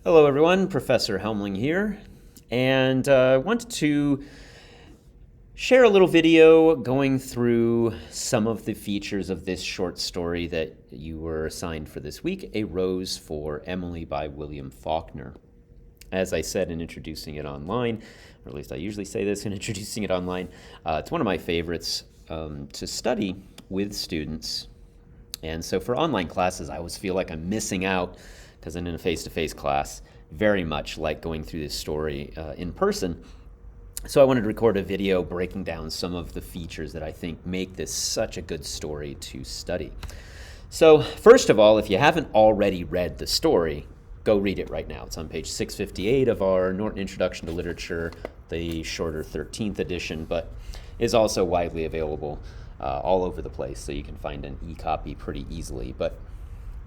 Hello everyone, Professor Helmling here, and I wanted to share a little video going through some of the features of this short story that you were assigned for this week, A Rose for Emily by William Faulkner. As I said in introducing it online, or at least I usually say this in introducing it online, it's one of my favorites to study with students. And so for online classes, I always feel like I'm missing out because I'm in a face-to-face class, very much like going through this story in person. So I wanted to record a video breaking down some of the features that I think make this such a good story to study. So first of all, if you haven't already read the story, go read it right now. It's on page 658 of our Norton Introduction to Literature, the shorter 13th edition, but is also widely available all over the place, so you can find an e-copy pretty easily. But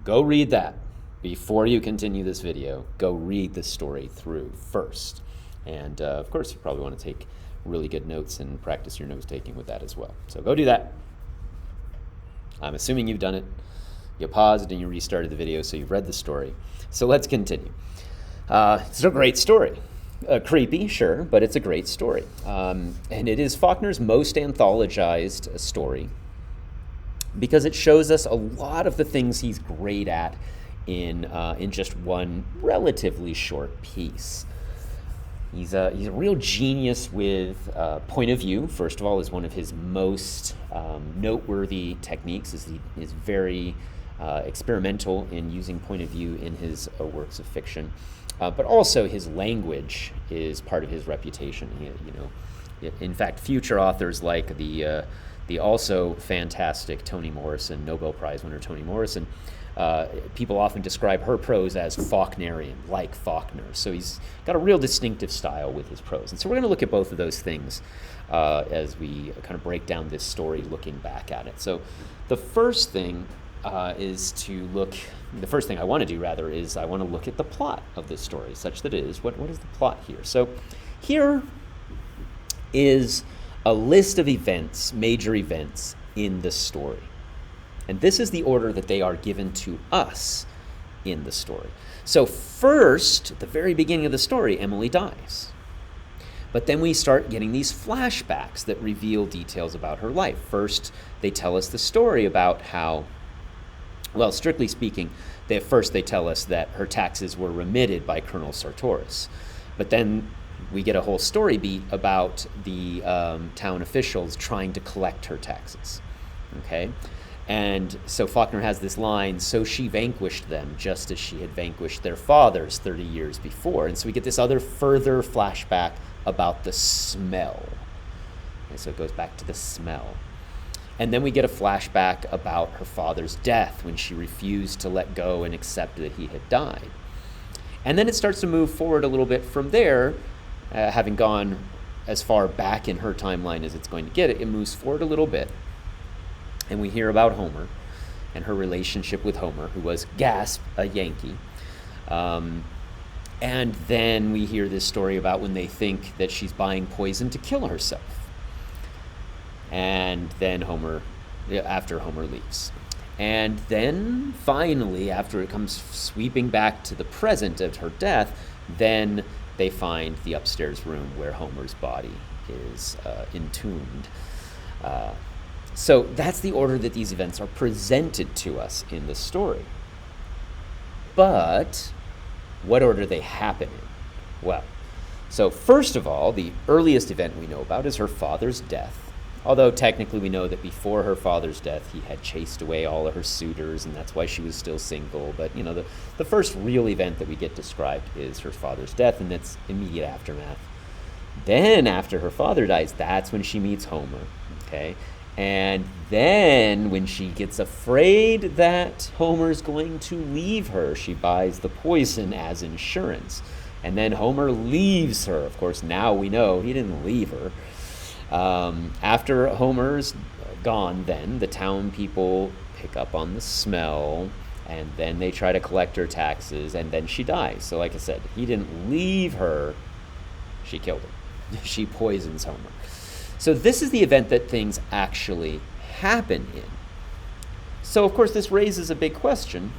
go read that. Before you continue this video, go read the story through first. And of course, you probably want to take really good notes and practice your notes taking with that as well. So go do that. I'm assuming you've done it. You paused and you restarted the video, so you've read the story. So let's continue. It's a great story. Creepy, sure, but it's a great story. And it is Faulkner's most anthologized story because it shows us a lot of the things he's great at in just one relatively short piece. He's a real genius with point of view. First of all, is one of his most noteworthy techniques. Is he is very experimental in using point of view in his works of fiction, but also his language is part of his reputation. In fact, future authors like the also fantastic Toni Morrison, Nobel Prize winner Toni Morrison. People often describe her prose as Faulknerian, like Faulkner. So he's got a real distinctive style with his prose. And so we're going to look at both of those things as we kind of break down this story looking back at it. So the first thing I want to do rather is I want to look at the plot of this story, such that it is, what is the plot here? So here is a list of events, major events in the story. And this is the order that they are given to us in the story. So first, at the very beginning of the story, Emily dies. But then we start getting these flashbacks that reveal details about her life. First, they tell us the story about how, well, strictly speaking, they tell us that her taxes were remitted by Colonel Sartoris. But then we get a whole story beat about the town officials trying to collect her taxes. Okay? And so Faulkner has this line, so she vanquished them just as she had vanquished their fathers 30 years before. And so we get this other further flashback about the smell. And so it goes back to the smell. And then we get a flashback about her father's death when she refused to let go and accept that he had died. And then it starts to move forward a little bit from there, having gone as far back in her timeline as it's going to get. It moves forward a little bit. And we hear about Homer and her relationship with Homer, who was, gasp, a Yankee. And then we hear this story about when they think that she's buying poison to kill herself. And then after Homer leaves. And then finally, after it comes sweeping back to the present of her death, then they find the upstairs room where Homer's body is entombed. So that's the order that these events are presented to us in the story. But what order do they happen in? Well, so first of all, the earliest event we know about is her father's death. Although technically we know that before her father's death, he had chased away all of her suitors, and that's why she was still single. But, the first real event that we get described is her father's death, and its immediate aftermath. Then after her father dies, that's when she meets Homer, okay? And then when she gets afraid that Homer's going to leave her, she buys the poison as insurance. And then Homer leaves her. Of course, now we know he didn't leave her. After Homer's gone, then the town people pick up on the smell, and then they try to collect her taxes, and then she dies. So like I said, he didn't leave her, she killed him. She poisons Homer. So this is the event that things actually happen in. So of course this raises a big question.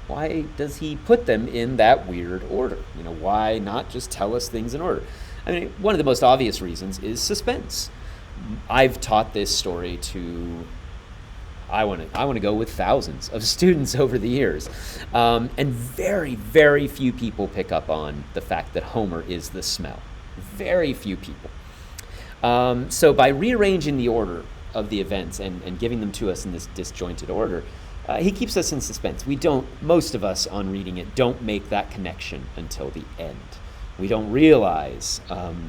Why does he put them in that weird order? Why not just tell us things in order? I mean, one of the most obvious reasons is suspense. I've taught this story to, I want to go with thousands of students over the years, and very, very few people pick up on the fact that Homer is the smell. Very few people. So by rearranging the order of the events and giving them to us in this disjointed order, he keeps us in suspense. Most of us on reading it don't make that connection until the end. We don't realize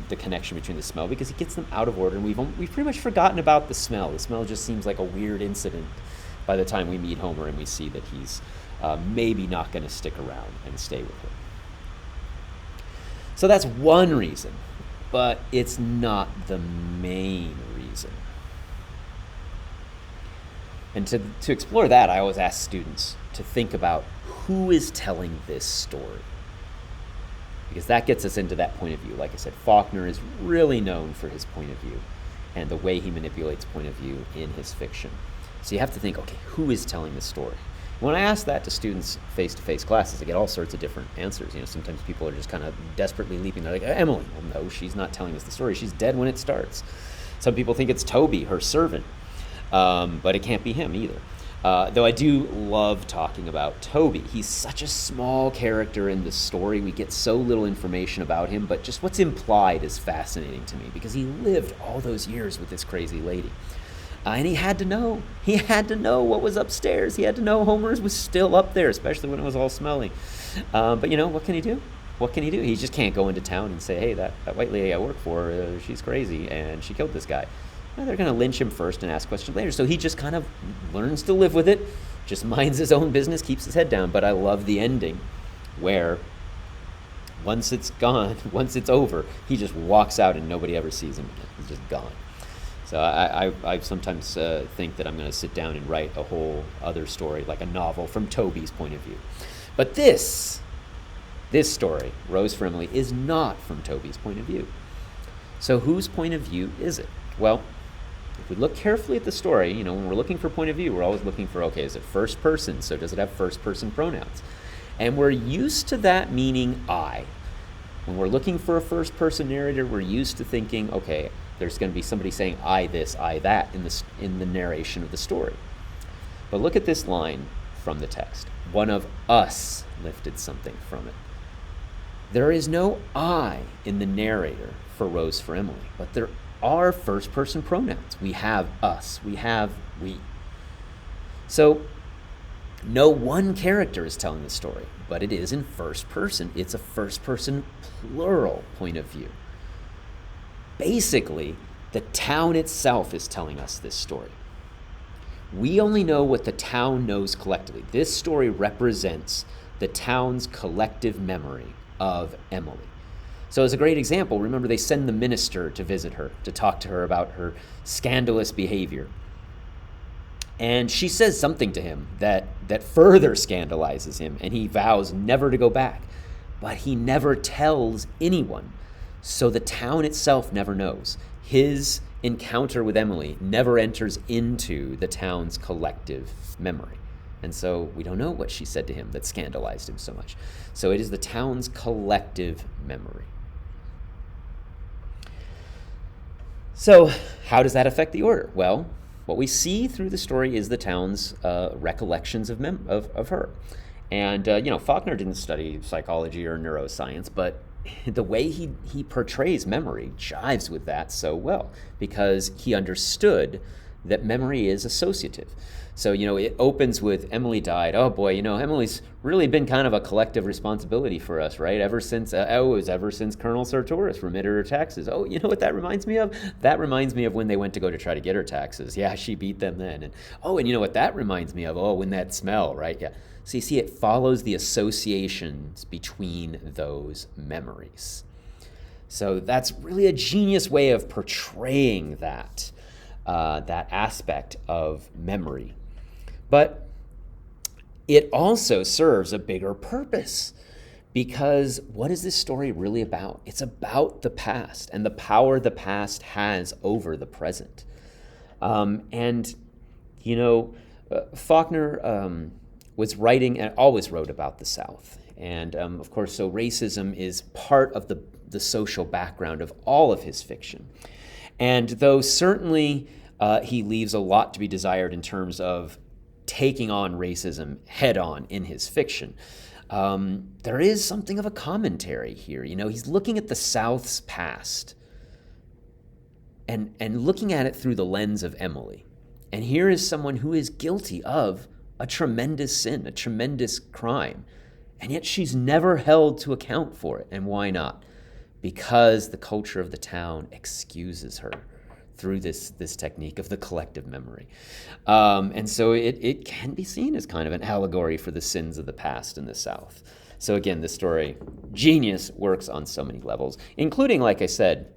the connection between the smell because he gets them out of order, and we've pretty much forgotten about the smell. The smell just seems like a weird incident by the time we meet Homer and we see that he's maybe not going to stick around and stay with him. So that's one reason, but it's not the main reason. And to explore that, I always ask students to think about who is telling this story. Because that gets us into that point of view. Like I said, Faulkner is really known for his point of view and the way he manipulates point of view in his fiction. So you have to think, okay, who is telling this story? When I ask that to students face-to-face classes, I get all sorts of different answers. Sometimes people are just kind of desperately leaping. They're like, Emily. Well, no, she's not telling us the story. She's dead when it starts. Some people think it's Toby, her servant, but it can't be him either. Though I do love talking about Toby. He's such a small character in the story. We get so little information about him, but just what's implied is fascinating to me because he lived all those years with this crazy lady. And he had to know. He had to know what was upstairs. He had to know Homer's was still up there, especially when it was all smelly. But what can he do? What can he do? He just can't go into town and say, hey, that white lady I work for, she's crazy, and she killed this guy. They're going to lynch him first and ask questions later. So he just kind of learns to live with it, just minds his own business, keeps his head down. But I love the ending where once it's gone, once it's over, he just walks out and nobody ever sees him again. He's just gone. So I sometimes think that I'm going to sit down and write a whole other story, like a novel from Toby's point of view. But this story, Rose for Emily, is not from Toby's point of view. So whose point of view is it? Well, if we look carefully at the story, when we're looking for point of view, we're always looking for, okay, is it first person? So does it have first person pronouns? And we're used to that meaning I. When we're looking for a first person narrator, we're used to thinking, okay, there's going to be somebody saying I this, I that in the narration of the story. But look at this line from the text. One of us lifted something from it. There is no I in the narrator for Rose for Emily, but there are first person pronouns. We have us, we have we. So no one character is telling the story, but it is in first person. It's a first person plural point of view. Basically, the town itself is telling us this story. We only know what the town knows collectively. This story represents the town's collective memory of Emily. So as a great example, remember they send the minister to visit her, to talk to her about her scandalous behavior. And she says something to him that further scandalizes him, and he vows never to go back. But he never tells anyone, so the town itself never knows. His encounter with Emily never enters into the town's collective memory. And so we don't know what she said to him that scandalized him so much. So it is the town's collective memory. So how does that affect the order? Well, what we see through the story is the town's recollections of her. And, Faulkner didn't study psychology or neuroscience, but the way he portrays memory jives with that so well because he understood that memory is associative. So, it opens with Emily died. Oh boy, Emily's really been kind of a collective responsibility for us, right? Ever since Colonel Sartoris remitted her taxes. Oh, you know what that reminds me of? That reminds me of when they went to go to try to get her taxes. Yeah, she beat them then. And you know what that reminds me of? Oh, when that smell, right? Yeah. So you see, it follows the associations between those memories. So that's really a genius way of portraying that aspect of memory. But it also serves a bigger purpose because what is this story really about? It's about the past and the power the past has over the present. Faulkner was writing and always wrote about the South. And of course, so racism is part of the social background of all of his fiction. And though certainly he leaves a lot to be desired in terms of taking on racism head on in his fiction, there is something of a commentary here. You know, he's looking at the South's past and looking at it through the lens of Emily. And here is someone who is guilty of a tremendous sin, a tremendous crime. And yet she's never held to account for it. And why not? Because the culture of the town excuses her through this technique of the collective memory. And so it can be seen as kind of an allegory for the sins of the past in the South. So again, the story, genius, works on so many levels, including, like I said,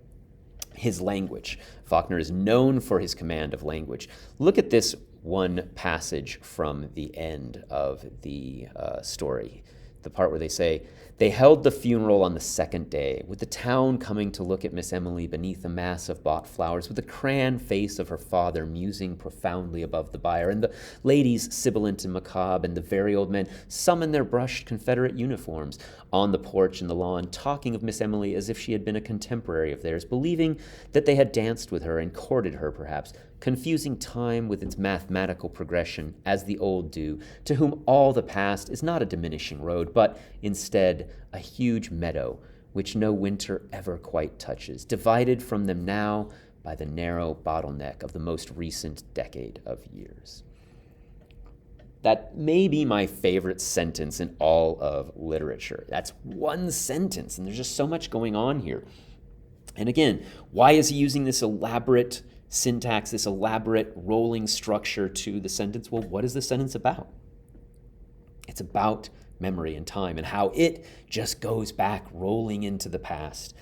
his language. Faulkner is known for his command of language. Look at this one passage from the end of the story, the part where they say, "They held the funeral on the second day, with the town coming to look at Miss Emily beneath a mass of bought flowers, with the crayon face of her father musing profoundly above the bier, and the ladies sibilant and macabre, and the very old men summon their brushed Confederate uniforms on the porch and the lawn, talking of Miss Emily as if she had been a contemporary of theirs, believing that they had danced with her and courted her, perhaps, confusing time with its mathematical progression, as the old do, to whom all the past is not a diminishing road, but instead a huge meadow, which no winter ever quite touches, divided from them now by the narrow bottleneck of the most recent decade of years." That may be my favorite sentence in all of literature. That's one sentence, and there's just so much going on here. And again, why is he using this elaborate syntax, this elaborate rolling structure to the sentence? Well, what is the sentence about? It's about memory and time and how it just goes back rolling into the past.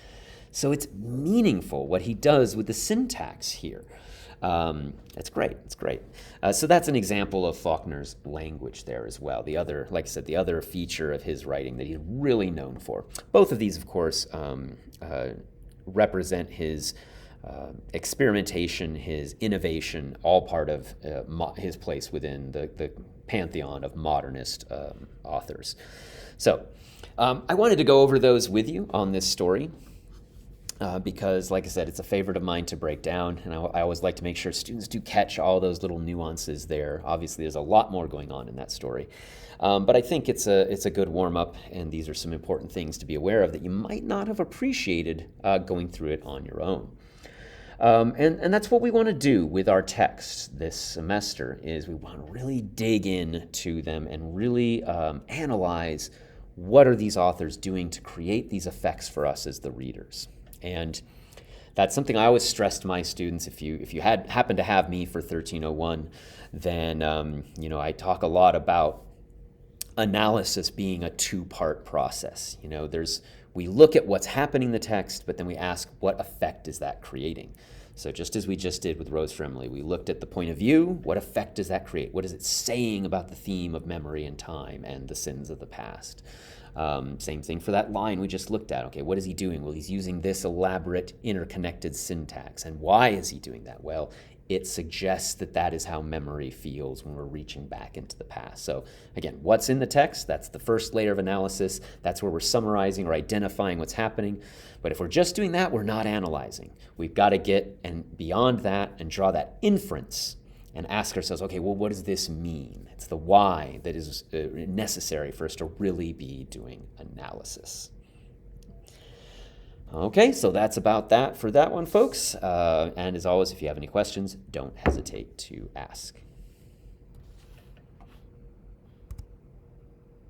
So it's meaningful what he does with the syntax here. It's great. It's great. So that's an example of Faulkner's language there as well. The other, like I said, the other feature of his writing that he's really known for. Both of these, of course, represent his experimentation, his innovation, all part of his place within the pantheon of modernist authors. So I wanted to go over those with you on this story because, like I said, it's a favorite of mine to break down, and I always like to make sure students do catch all those little nuances there. Obviously, there's a lot more going on in that story. But I think it's a good warm-up, and these are some important things to be aware of that you might not have appreciated going through it on your own. And that's what we want to do with our texts this semester, is we want to really dig into them and really analyze what are these authors doing to create these effects for us as the readers. And that's something I always stress to my students. If you happen to have me for 1301, then I talk a lot about analysis being a two-part process. We look at what's happening in the text, but then we ask, what effect is that creating? So just as we just did with Rose for Emily, we looked at the point of view. What effect does that create? What is it saying about the theme of memory and time and the sins of the past? Same thing for that line we just looked at. Okay, what is he doing? Well, he's using this elaborate interconnected syntax. And why is he doing that? Well, it suggests that is how memory feels when we're reaching back into the past. So again, what's in the text? That's the first layer of analysis. That's where we're summarizing or identifying what's happening. But if we're just doing that, we're not analyzing. We've got to get beyond that and draw that inference and ask ourselves, okay, well, what does this mean? It's the why that is necessary for us to really be doing analysis. Okay, so that's about that for that one, folks. And as always, if you have any questions, don't hesitate to ask.